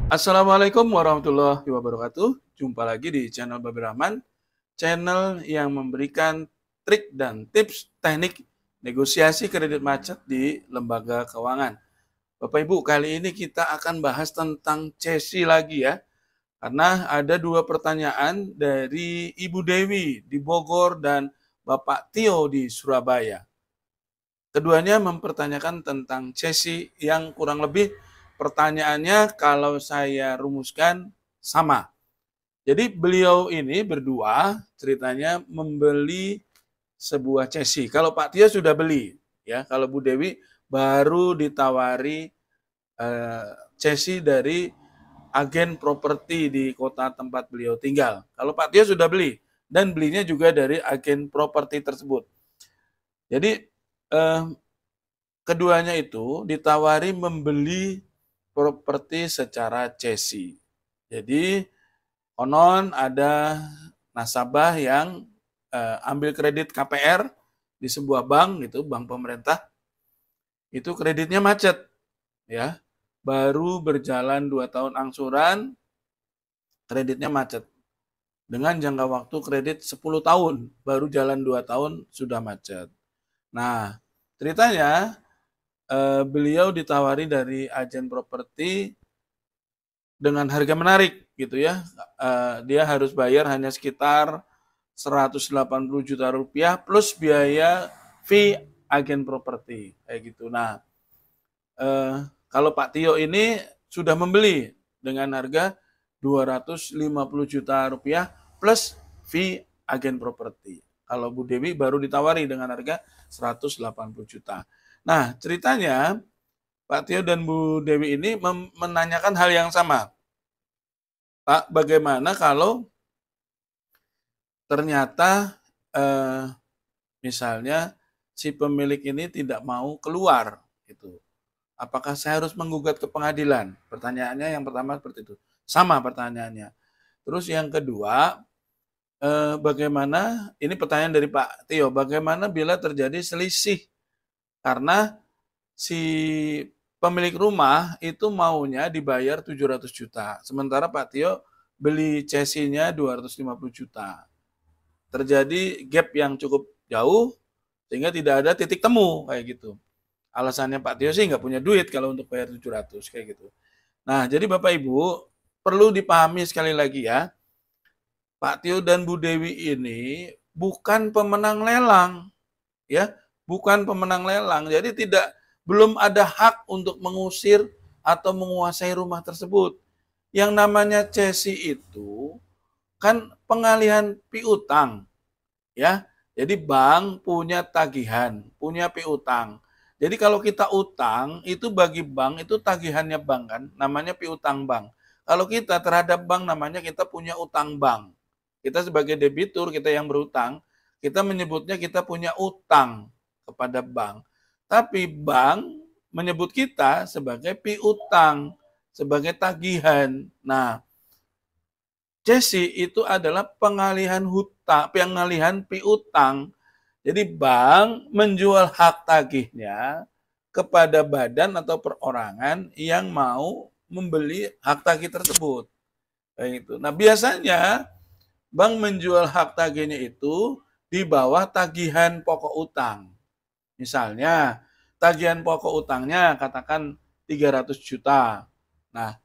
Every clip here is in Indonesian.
Assalamualaikum warahmatullahi wabarakatuh. Jumpa lagi di channel Babi Rahman, channel yang memberikan trik dan tips teknik negosiasi kredit macet di lembaga keuangan. Bapak Ibu, kali ini kita akan bahas tentang CESI lagi ya. Karena ada dua pertanyaan dari Ibu Dewi di Bogor dan Bapak Tio di Surabaya. Keduanya mempertanyakan tentang CESI yang kurang lebih pertanyaannya kalau saya rumuskan sama. Jadi beliau ini berdua ceritanya membeli sebuah CESI. Kalau Pak Tio sudah beli, ya. Kalau Bu Dewi baru ditawari CESI dari agen properti di kota tempat beliau tinggal. Kalau Pak Tio sudah beli dan belinya juga dari agen properti tersebut. Jadi keduanya itu ditawari membeli properti secara CESI. Jadi konon ada nasabah yang ambil kredit KPR di sebuah bank gitu, bank pemerintah. Itu kreditnya macet ya. Baru berjalan 2 tahun angsuran, kreditnya macet. Dengan jangka waktu kredit 10 tahun, baru jalan 2 tahun sudah macet. Nah, ceritanya beliau ditawari dari agen properti dengan harga menarik gitu ya. Dia harus bayar hanya sekitar 180 juta rupiah plus biaya fee agen properti kayak gitu. Nah, kalau Pak Tio ini sudah membeli dengan harga 250 juta rupiah plus fee agen properti. Kalau Bu Dewi baru ditawari dengan harga 180 juta. Nah, ceritanya Pak Tio dan Bu Dewi ini menanyakan hal yang sama. Pak, bagaimana kalau ternyata misalnya si pemilik ini tidak mau keluar gitu. Apakah saya harus menggugat ke pengadilan? Pertanyaannya yang pertama seperti itu. Sama pertanyaannya. Terus yang kedua, bagaimana, ini pertanyaan dari Pak Tio, bagaimana bila terjadi selisih karena si pemilik rumah itu maunya dibayar 700 juta. Sementara Pak Tio beli CESI-nya 250 juta. Terjadi gap yang cukup jauh sehingga tidak ada titik temu kayak gitu. Alasannya Pak Tio sih nggak punya duit kalau untuk bayar 700 kayak gitu. Nah, jadi Bapak Ibu perlu dipahami sekali lagi ya, Pak Tio dan Bu Dewi ini bukan pemenang lelang, ya, bukan pemenang lelang. Jadi belum ada hak untuk mengusir atau menguasai rumah tersebut. Yang namanya cesi itu kan pengalihan piutang, ya. Jadi bank punya tagihan, punya piutang. Jadi kalau kita utang, itu bagi bank itu tagihannya bank kan, namanya piutang bank. Kalau kita terhadap bank namanya kita punya utang bank. Kita sebagai debitur, kita yang berutang, kita menyebutnya kita punya utang kepada bank. Tapi bank menyebut kita sebagai piutang, sebagai tagihan. Nah, cesi itu adalah pengalihan hutang, pengalihan piutang. Jadi bank menjual hak tagihnya kepada badan atau perorangan yang mau membeli hak tagih tersebut. Kayak gitu. Nah, biasanya bank menjual hak tagihnya itu di bawah tagihan pokok utang. Misalnya, tagihan pokok utangnya katakan 300 juta. Nah,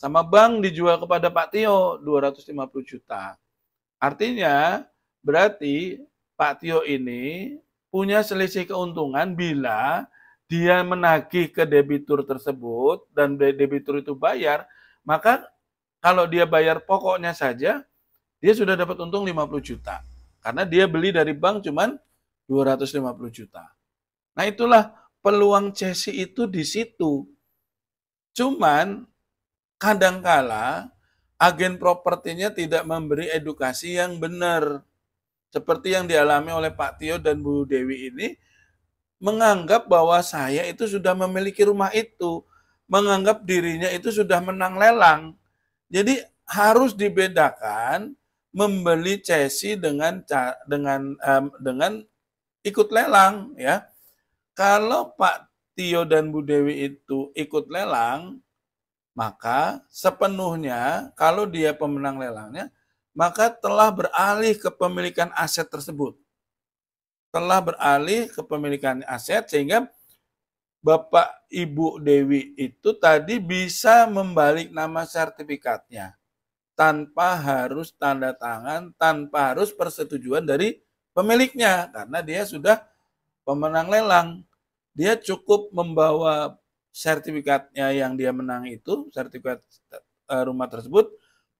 sama bank dijual kepada Pak Tio 250 juta. Artinya, berarti Pak Tio ini punya selisih keuntungan bila dia menagih ke debitur tersebut dan debitur itu bayar, maka kalau dia bayar pokoknya saja, dia sudah dapat untung 50 juta. Karena dia beli dari bank cuman 250 juta. Nah, itulah peluang cesi itu di situ. Cuman kadangkala agen propertinya tidak memberi edukasi yang benar. Seperti yang dialami oleh Pak Tio dan Bu Dewi ini, menganggap bahwa saya itu sudah memiliki rumah itu, menganggap dirinya itu sudah menang lelang. Jadi harus dibedakan membeli cesi dengan ikut lelang ya. Kalau Pak Tio dan Bu Dewi itu ikut lelang, maka sepenuhnya kalau dia pemenang lelangnya, maka telah beralih kepemilikan aset tersebut. Telah beralih kepemilikan aset sehingga Bapak Ibu Dewi itu tadi bisa membalik nama sertifikatnya tanpa harus tanda tangan, tanpa harus persetujuan dari pemiliknya karena dia sudah pemenang lelang. Dia cukup membawa sertifikatnya yang dia menang itu, sertifikat rumah tersebut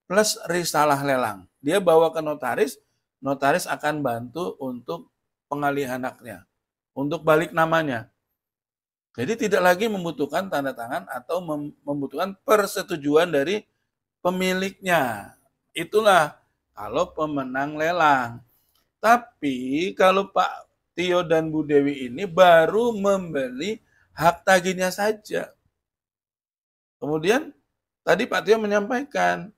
plus risalah lelang. Dia bawa ke notaris, notaris akan bantu untuk pengalihan haknya, untuk balik namanya. Jadi tidak lagi membutuhkan tanda tangan atau membutuhkan persetujuan dari pemiliknya. Itulah kalau pemenang lelang. Tapi kalau Pak Tio dan Bu Dewi ini baru membeli hak tagihnya saja. Kemudian tadi Pak Tio menyampaikan,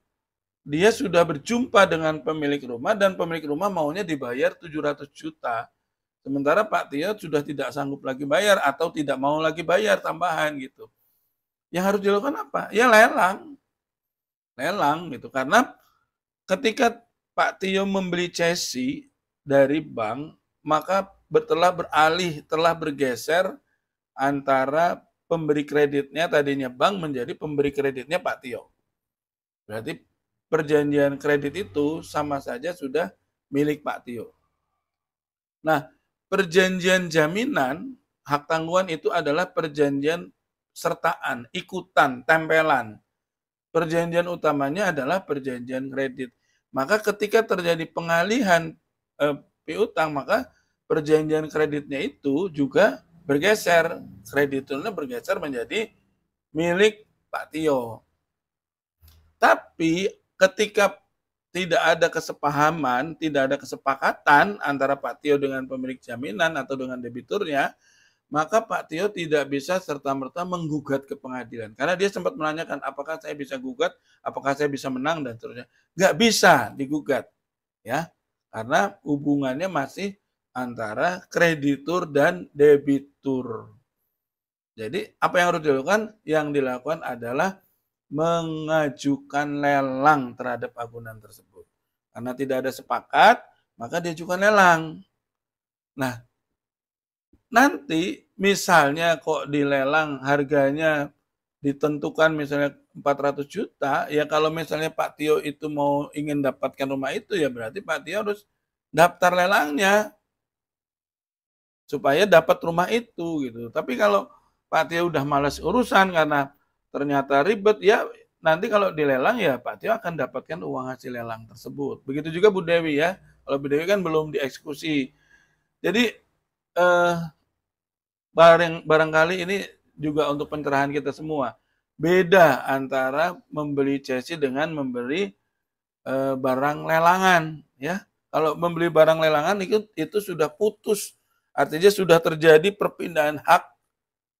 dia sudah berjumpa dengan pemilik rumah dan pemilik rumah maunya dibayar 700 juta. Sementara Pak Tio sudah tidak sanggup lagi bayar atau tidak mau lagi bayar tambahan gitu. Yang harus dilakukan apa? Ya lelang. Lelang gitu. Karena ketika Pak Tio membeli cesi dari bank, maka telah bergeser antara pemberi kreditnya tadinya bank menjadi pemberi kreditnya Pak Tio. Berarti perjanjian kredit itu sama saja sudah milik Pak Tio. Nah, perjanjian jaminan hak tanggungan itu adalah perjanjian sertaan, ikutan, tempelan. Perjanjian utamanya adalah perjanjian kredit. Maka ketika terjadi pengalihan piutang, maka perjanjian kreditnya itu juga bergeser. Krediturnya bergeser menjadi milik Pak Tio. Tapi ketika tidak ada kesepahaman, tidak ada kesepakatan antara Pak Tio dengan pemilik jaminan atau dengan debiturnya, maka Pak Tio tidak bisa serta-merta menggugat ke pengadilan. Karena dia sempat menanyakan, apakah saya bisa gugat, apakah saya bisa menang, dan seterusnya. Nggak bisa digugat. Ya, karena hubungannya masih antara kreditur dan debitur. Jadi, apa yang harus dilakukan? Yang dilakukan adalah mengajukan lelang terhadap agunan tersebut. Karena tidak ada sepakat, maka diajukan lelang. Nah, nanti misalnya kok dilelang harganya ditentukan misalnya 400 juta, ya kalau misalnya Pak Tio itu mau ingin dapatkan rumah itu, ya berarti Pak Tio harus daftar lelangnya supaya dapat rumah itu gitu. Tapi kalau Pak Tio udah malas urusan karena ternyata ribet, ya nanti kalau dilelang ya Pak Tio akan dapatkan uang hasil lelang tersebut. Begitu juga Bu Dewi ya. Kalau Bu Dewi kan belum dieksekusi. Jadi barangkali ini juga untuk pencerahan kita semua. Beda antara membeli cesi dengan membeli barang lelangan ya. Kalau membeli barang lelangan itu sudah putus. Artinya sudah terjadi perpindahan hak,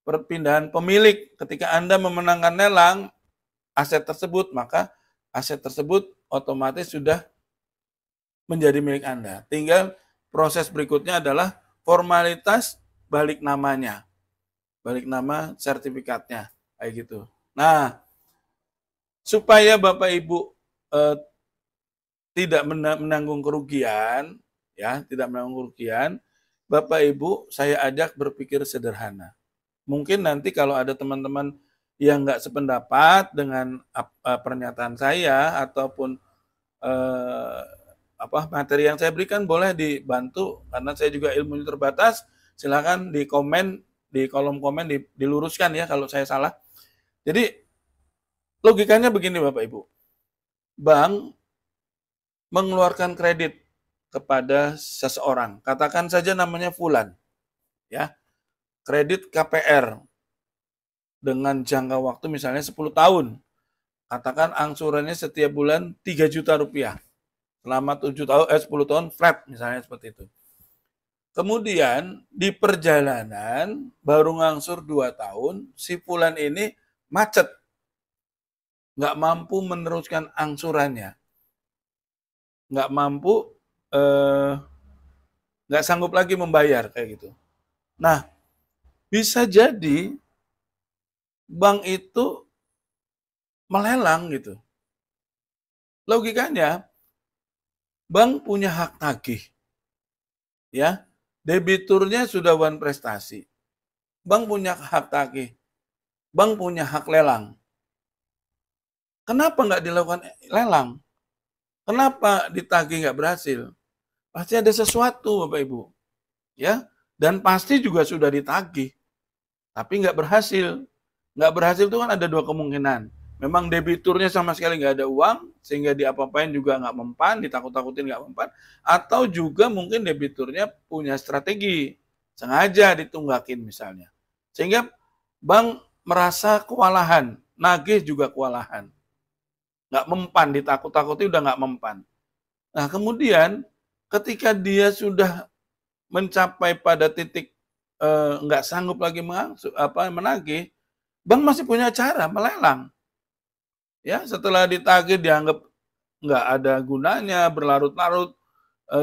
perpindahan pemilik. Ketika Anda memenangkan lelang aset tersebut, maka aset tersebut otomatis sudah menjadi milik Anda. Tinggal proses berikutnya adalah formalitas balik namanya. Balik nama sertifikatnya. Kayak gitu. Nah, supaya Bapak Ibu tidak menanggung kerugian, ya, tidak menanggung kerugian, Bapak Ibu saya ajak berpikir sederhana. Mungkin nanti kalau ada teman-teman yang nggak sependapat dengan pernyataan saya ataupun materi yang saya berikan, boleh dibantu karena saya juga ilmunya terbatas. Silakan di komen, di kolom komen diluruskan ya kalau saya salah. Jadi logikanya begini Bapak Ibu. Bank mengeluarkan kredit kepada seseorang, katakan saja namanya Fulan, ya, kredit KPR dengan jangka waktu misalnya 10 tahun, katakan angsurannya setiap bulan 3 juta rupiah, selama 10 tahun flat misalnya seperti itu. Kemudian di perjalanan baru ngangsur 2 tahun, si Fulan ini macet, nggak mampu meneruskan angsurannya, nggak mampu, nggak sanggup lagi membayar kayak gitu. Nah, bisa jadi bank itu melelang gitu. Logikanya, bank punya hak tagih, ya. Debiturnya sudah one prestasi. Bank punya hak tagih. Bank punya hak lelang. Kenapa nggak dilakukan lelang? Kenapa ditagih nggak berhasil? Pasti ada sesuatu, Bapak Ibu. Ya, dan pasti juga sudah ditagih, tapi nggak berhasil. Nggak berhasil itu kan ada dua kemungkinan. Memang debiturnya sama sekali nggak ada uang, sehingga diapa-apain juga nggak mempan, ditakut-takutin nggak mempan, atau juga mungkin debiturnya punya strategi, sengaja ditunggakin misalnya. Sehingga bank merasa kewalahan, nagih juga kewalahan. Nggak mempan, ditakut-takuti udah nggak mempan. Nah kemudian ketika dia sudah mencapai pada titik nggak sanggup lagi menagih, bank masih punya cara melelang. Ya, setelah ditagih dianggap nggak ada gunanya, berlarut-larut,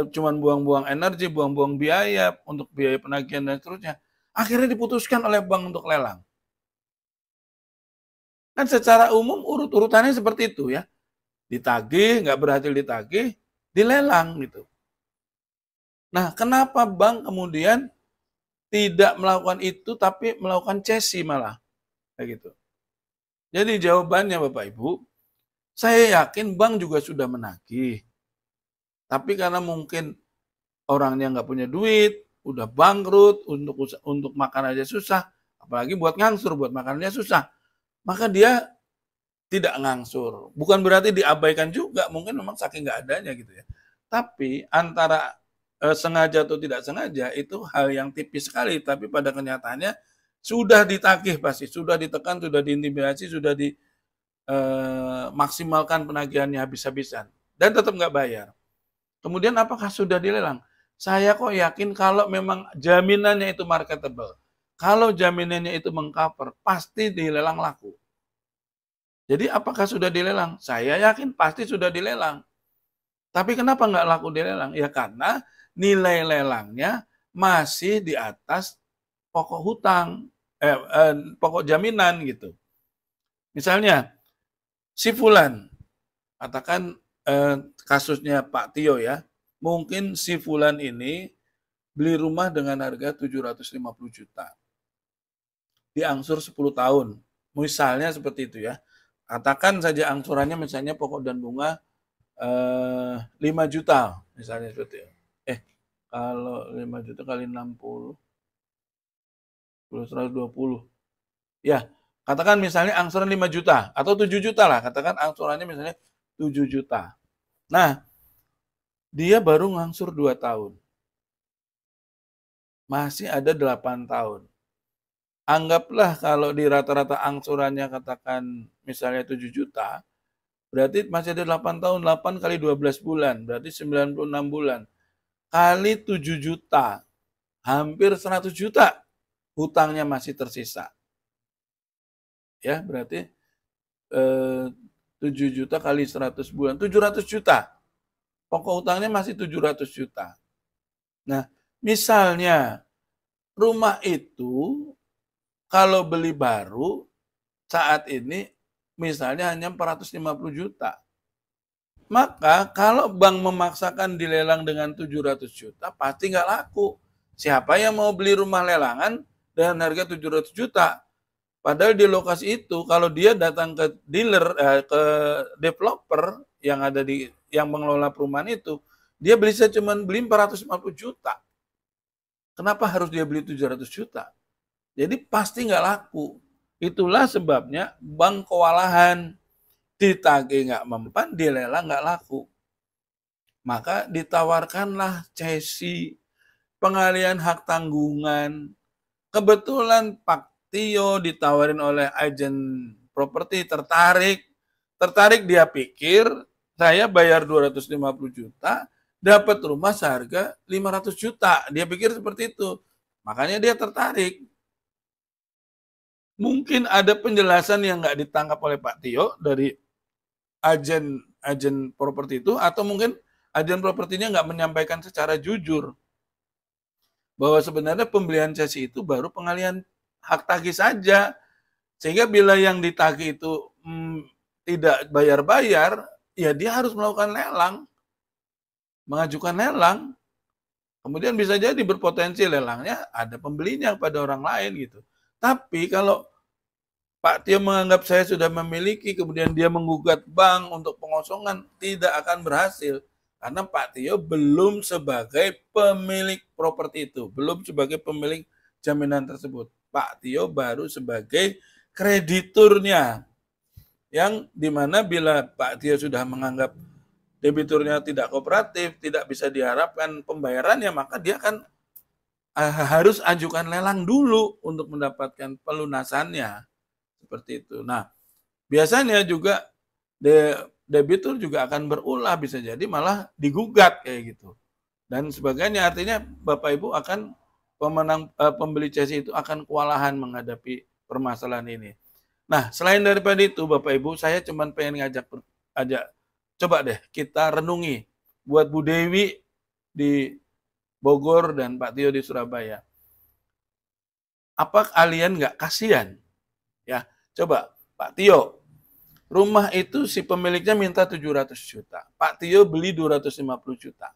cuman buang-buang energi, buang-buang biaya untuk biaya penagihan dan seterusnya. Akhirnya diputuskan oleh bank untuk lelang. Kan secara umum urut-urutannya seperti itu ya. Ditagih, nggak berhasil ditagih, dilelang gitu. Nah, kenapa bank kemudian tidak melakukan itu tapi melakukan cesi malah? Kayak gitu. Jadi jawabannya Bapak Ibu, saya yakin bank juga sudah menagih. Tapi karena mungkin orangnya nggak punya duit, udah bangkrut, untuk makan aja susah, apalagi buat ngangsur, buat makannya susah. Maka dia tidak ngangsur. Bukan berarti diabaikan juga, mungkin memang saking nggak adanya gitu ya. Tapi antara sengaja atau tidak sengaja itu hal yang tipis sekali, tapi pada kenyataannya sudah ditagih pasti, sudah ditekan, sudah diintimidasi, sudah dimaksimalkan penagihannya habis-habisan dan tetap nggak bayar. Kemudian apakah sudah dilelang? Saya kok yakin kalau memang jaminannya itu marketable, kalau jaminannya itu mengcover, pasti dilelang laku. Jadi apakah sudah dilelang? Saya yakin pasti sudah dilelang. Tapi kenapa nggak laku dilelang? Ya karena nilai lelangnya masih di atas pokok hutang, pokok jaminan gitu. Misalnya, si Fulan, katakan kasusnya Pak Tio ya, mungkin si Fulan ini beli rumah dengan harga 750 juta. Diangsur 10 tahun. Misalnya seperti itu ya. Katakan saja angsurannya misalnya pokok dan bunga 5 juta misalnya seperti itu. Kalau 5 juta kali 60, 120. Ya, katakan misalnya angsuran 5 juta atau 7 juta lah. Katakan angsurannya misalnya 7 juta. Nah, dia baru ngangsur 2 tahun. Masih ada 8 tahun. Anggaplah kalau di rata-rata angsurannya katakan misalnya 7 juta, berarti masih ada 8 tahun, 8 kali 12 bulan, berarti 96 bulan. Kali 7 juta, hampir 100 juta hutangnya masih tersisa. Ya, berarti 7 juta kali 100 bulan, 700 juta. Pokok hutangnya masih 700 juta. Nah, misalnya rumah itu kalau beli baru saat ini misalnya hanya 450 juta. Maka kalau bank memaksakan dilelang dengan 700 juta, pasti nggak laku. Siapa yang mau beli rumah lelangan dengan harga 700 juta? Padahal di lokasi itu, kalau dia datang ke dealer, ke developer yang ada yang mengelola perumahan itu, dia bisa cuma beli 450 juta. Kenapa harus dia beli 700 juta? Jadi pasti nggak laku. Itulah sebabnya bank kewalahan, ditagih nggak mempan, dilelang nggak laku. Maka ditawarkanlah cesi, pengalihan hak tanggungan. Kebetulan Pak Tio ditawarin oleh agen properti, tertarik dia pikir saya bayar 250 juta, dapat rumah seharga 500 juta. Dia pikir seperti itu. Makanya dia tertarik. Mungkin ada penjelasan yang nggak ditangkap oleh Pak Tio dari agen properti itu, atau mungkin agen propertinya nggak menyampaikan secara jujur bahwa sebenarnya pembelian cesi itu baru pengalihan hak tagih saja. Sehingga bila yang ditagih itu tidak bayar-bayar, ya dia harus melakukan lelang, mengajukan lelang. Kemudian bisa jadi berpotensi lelangnya ada pembelinya pada orang lain gitu. Tapi kalau Pak Tio menganggap saya sudah memiliki, kemudian dia menggugat bank untuk pengosongan, tidak akan berhasil. Karena Pak Tio belum sebagai pemilik properti itu, belum sebagai pemilik jaminan tersebut. Pak Tio baru sebagai krediturnya. Yang dimana bila Pak Tio sudah menganggap debiturnya tidak kooperatif, tidak bisa diharapkan pembayarannya, maka dia akan harus ajukan lelang dulu untuk mendapatkan pelunasannya. Seperti itu. Nah, biasanya juga debitur juga akan berulah, bisa jadi malah digugat kayak gitu. Dan sebagainya, artinya Bapak Ibu akan pembeli CSI itu akan kewalahan menghadapi permasalahan ini. Nah, selain daripada itu Bapak Ibu, saya cuma pengen ngajak coba deh kita renungi buat Bu Dewi di Bogor dan Pak Tio di Surabaya. Apa kalian nggak kasihan? Ya, coba Pak Tio, rumah itu si pemiliknya minta 700 juta. Pak Tio beli 250 juta.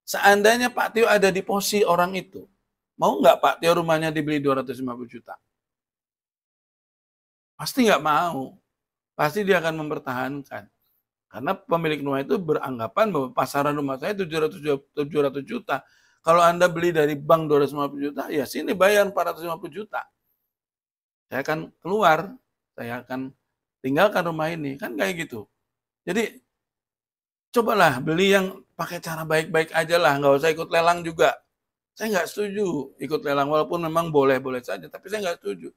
Seandainya Pak Tio ada di posisi orang itu, mau nggak Pak Tio rumahnya dibeli 250 juta? Pasti nggak mau. Pasti dia akan mempertahankan. Karena pemilik rumah itu beranggapan bahwa pasaran rumah saya 700 juta. Kalau Anda beli dari bank 250 juta, ya sini bayar 450 juta. Saya akan keluar, saya akan tinggalkan rumah ini. Kan kayak gitu. Jadi, cobalah beli yang pakai cara baik-baik aja lah. Nggak usah ikut lelang juga. Saya nggak setuju ikut lelang, walaupun memang boleh-boleh saja. Tapi saya nggak setuju.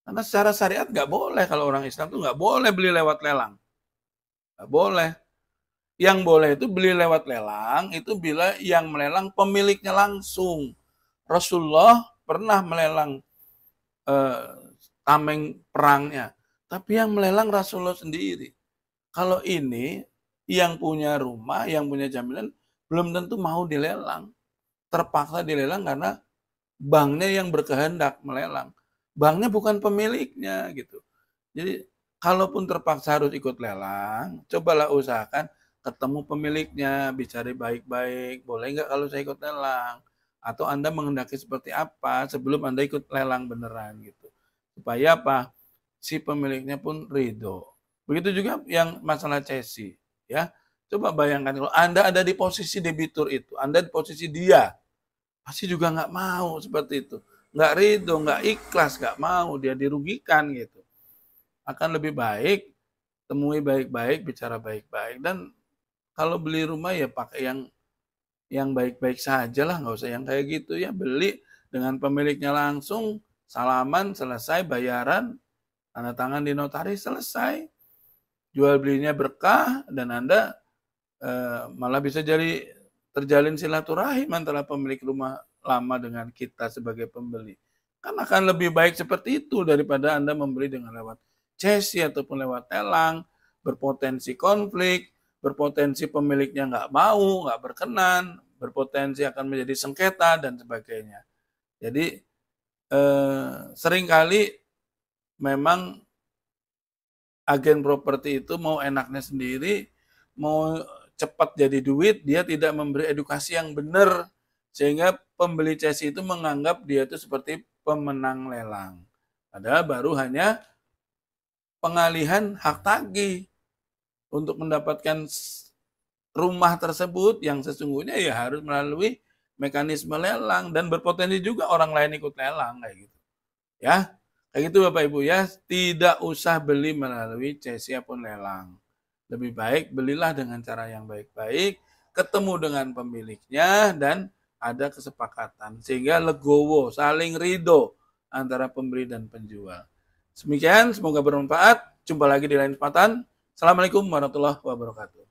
Karena secara syariat nggak boleh, kalau orang Islam tuh nggak boleh beli lewat lelang. Nggak boleh. Yang boleh itu beli lewat lelang, itu bila yang melelang pemiliknya langsung. Rasulullah pernah melelang tameng perangnya. Tapi yang melelang Rasulullah sendiri. Kalau ini, yang punya rumah, yang punya jaminan, belum tentu mau dilelang. Terpaksa dilelang karena banknya yang berkehendak melelang. Banknya bukan pemiliknya gitu. Jadi, kalaupun terpaksa harus ikut lelang, cobalah usahakan ketemu pemiliknya, bicara baik-baik, boleh nggak kalau saya ikut lelang? Atau Anda menghendaki seperti apa sebelum Anda ikut lelang beneran gitu. Supaya apa? Si pemiliknya pun ridho. Begitu juga yang masalah CSI. Ya, coba bayangkan kalau Anda ada di posisi debitur itu, Anda di posisi dia, pasti juga nggak mau seperti itu. Nggak ridho, nggak ikhlas, nggak mau, dia dirugikan gitu. Akan lebih baik temui baik-baik, bicara baik-baik, dan kalau beli rumah ya pakai yang baik-baik saja lah, nggak usah yang kayak gitu ya. Beli dengan pemiliknya langsung, salaman, selesai, bayaran, tanda tangan di notaris, selesai. Jual belinya berkah, dan Anda malah bisa jadi terjalin silaturahim antara pemilik rumah lama dengan kita sebagai pembeli. Kan akan lebih baik seperti itu daripada Anda membeli dengan lewat CSI ataupun lewat lelang, berpotensi konflik, berpotensi pemiliknya nggak mau, nggak berkenan, berpotensi akan menjadi sengketa, dan sebagainya. Jadi, seringkali memang agen properti itu mau enaknya sendiri, mau cepat jadi duit, dia tidak memberi edukasi yang benar, sehingga pembeli CSI itu menganggap dia itu seperti pemenang lelang. Padahal baru hanya pengalihan hak tagih untuk mendapatkan rumah tersebut yang sesungguhnya ya harus melalui mekanisme lelang, dan berpotensi juga orang lain ikut lelang kayak gitu. Ya, kayak gitu Bapak Ibu ya, tidak usah beli melalui CSI pun lelang. Lebih baik belilah dengan cara yang baik-baik, ketemu dengan pemiliknya, dan ada kesepakatan sehingga legowo, saling ridho antara pembeli dan penjual. Demikian, semoga bermanfaat. Jumpa lagi di lain kesempatan. Assalamualaikum warahmatullahi wabarakatuh.